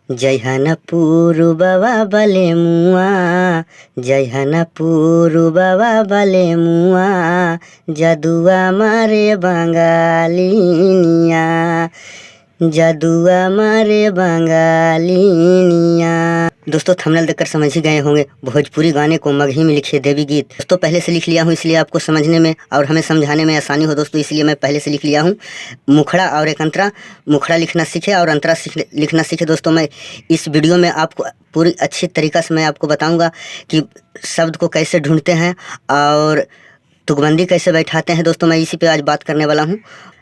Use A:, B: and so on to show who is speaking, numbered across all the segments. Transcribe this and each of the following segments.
A: जयहन पूर्ववा बले मुआ, जयहन पूर्ववा बले मुआ, जदुआ मारे बंगालिनिया, जदुआ मारे बंगालिनिया। दोस्तों थंबनेल देखकर समझ ही गए होंगे भोजपुरी गाने को मगही में लिखे देवी गीत। दोस्तों पहले से लिख लिया हूँ, इसलिए आपको समझने में और हमें समझाने में आसानी हो दोस्तों, इसलिए मैं पहले से लिख लिया हूँ। मुखड़ा और एक अंतरा, मुखड़ा लिखना सीखे और अंतरा लिखना सीखे। दोस्तों मैं इस वीडियो में आपको पूरी अच्छी तरीक़ा से मैं आपको बताऊँगा कि शब्द को कैसे ढूंढते हैं और तुकबंदी कैसे बैठाते हैं। दोस्तों मैं इसी पे आज बात करने वाला हूँ।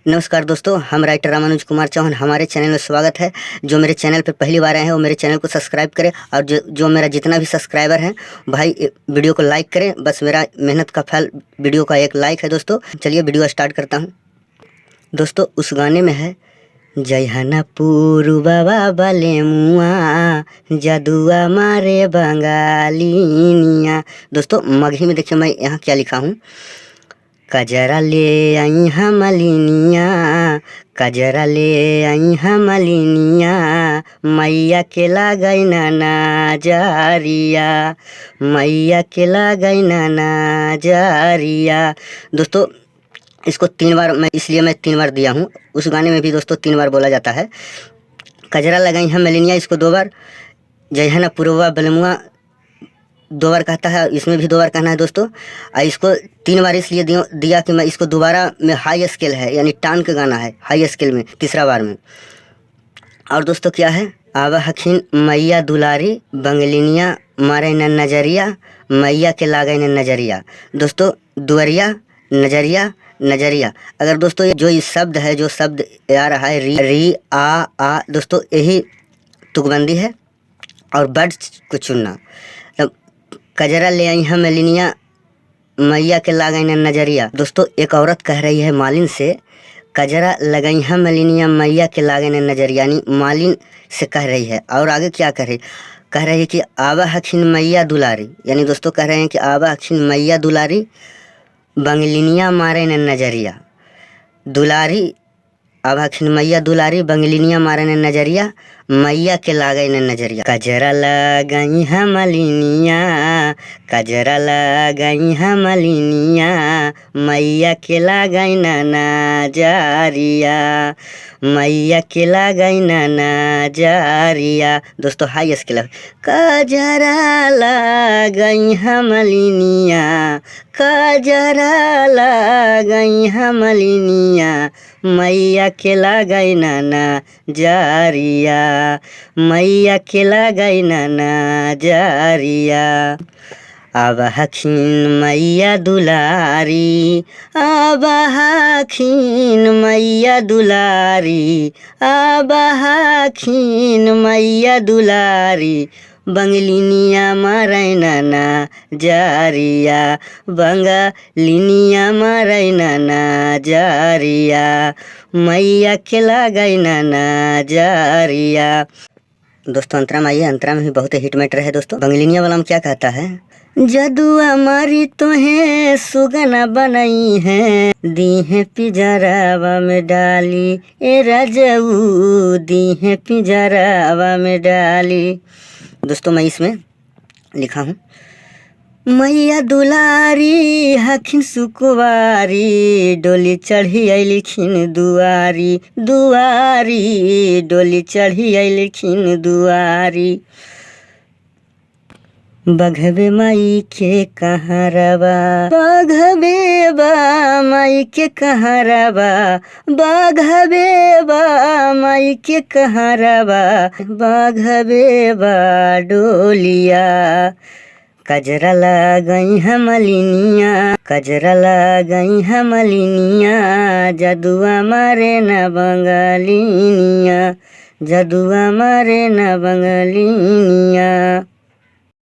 A: नमस्कार दोस्तों, हम राइटर रामानुज कुमार चौहान, हमारे चैनल में स्वागत है। जो मेरे चैनल पर पहली बार आए हैं वो मेरे चैनल को सब्सक्राइब करें और जो मेरा जितना भी सब्सक्राइबर हैं भाई वीडियो को लाइक करें। बस मेरा मेहनत का फल वीडियो का एक लाइक है। दोस्तों चलिए वीडियो स्टार्ट करता हूँ। दोस्तों उस गाने में है जयहन पूर्ववा बले मुआ, जदुआ मारे बंगालिनिया। दोस्तों मगही में देखिए मैं यहाँ क्या लिखा हूँ। कजरा ले आई हमलिनिया, कजरा ले आई हमलिनिया, मैया के लागई ना जारिया, मैया के लागई ना जारिया। दोस्तों इसको 3 बार मैं इसलिए मैं 3 बार दिया हूँ। उस गाने में भी दोस्तों 3 बार बोला जाता है। कजरा लगाई हमलिनिया इसको 2 बार, जयहन पूर्ववा बलमुआ 2 बार कहता है, इसमें भी 2 बार कहना है दोस्तों। इसको 3 बार इसलिए दिया कि मैं इसको दोबारा में हाई स्केल है यानी टान के गाना है हाई स्केल में तीसरा बार में। और दोस्तों क्या है, आवा हखीन मैया दुलारी, बंगलिनिया मारे न नजरिया, मैया के लागे न नजरिया। दोस्तों दुअरिया नजरिया नजरिया। अगर दोस्तों ये जो इस शब्द है, जो शब्द आ रहा है री आ, दोस्तों यही तुकबंदी है और वर्ड्स को चुनना। कजरा ले आई हमलिनिया, मैया के लागई न नजरिया। दोस्तों एक औरत कह रही है मालिन से, कजरा लगाई हमलिनिया मैया के लागे न नजरिया, यानी मालिन से कह रही है। और आगे क्या कह रही है कि आवा हखीन मैया दुलारी, यानी दोस्तों कह रहे हैं कि आवा हखीन मैया दुलारी, बंगलिनिया मारे न नजरिया। दुलारी आवा हखीन मैया दुलारी, बंगलिनिया मारे न नजरिया, मैया के लागई न नजरिया। कजरा लगाई हमलिनिया, कजरा लगाई हमलिनिया, मैया के लागई न नजरिया, मैया के लागई न नजरिया। दोस्तों हाई स्केल है। कजरा लगाई हमलिनिया, कजरा लगाई हमलिनिया, मैया के लागई न नजरिया, मैया के लागई न नजरिया। आवा हखीन मैया दुलारी, आवा हखीन मैया दुलारी, आवा हखीन मैया दुलारी, बंगलिनिया मारै ना जारिया, बंगलिनिया मारै ना जारिया, मैया के लागई ना जारिया। दोस्तों अंतरा में आइए, अंतरा में भी बहुत हिट मैटर है दोस्तों। बंगलिनिया वाला में क्या कहता है, जदुआ मारी तोहे सुगना बनाई है, दी है पिंजरावा में डाली, ए राजऊ दी है पिंजरावा में डाली। दोस्तों मैं इसमें लिखा हूँ, मैया दुलारी हखिन सुकुवारी, डोली चढ़ी अलिखिन दुआरी, दुआरी डोली चढ़ी अलिखिन दुआरी। बघबे माई के कहारवा, बघबे बा माई के कहारवा, बघबे बा माई के कहारवा, बघबे बा डोलिया। कजरा लगाई हमलिनिया, कजरा लगाई हमलिनिया, जदुआ मारे न बंगालिनिया, जदुआ मारे न बंगालिनिया।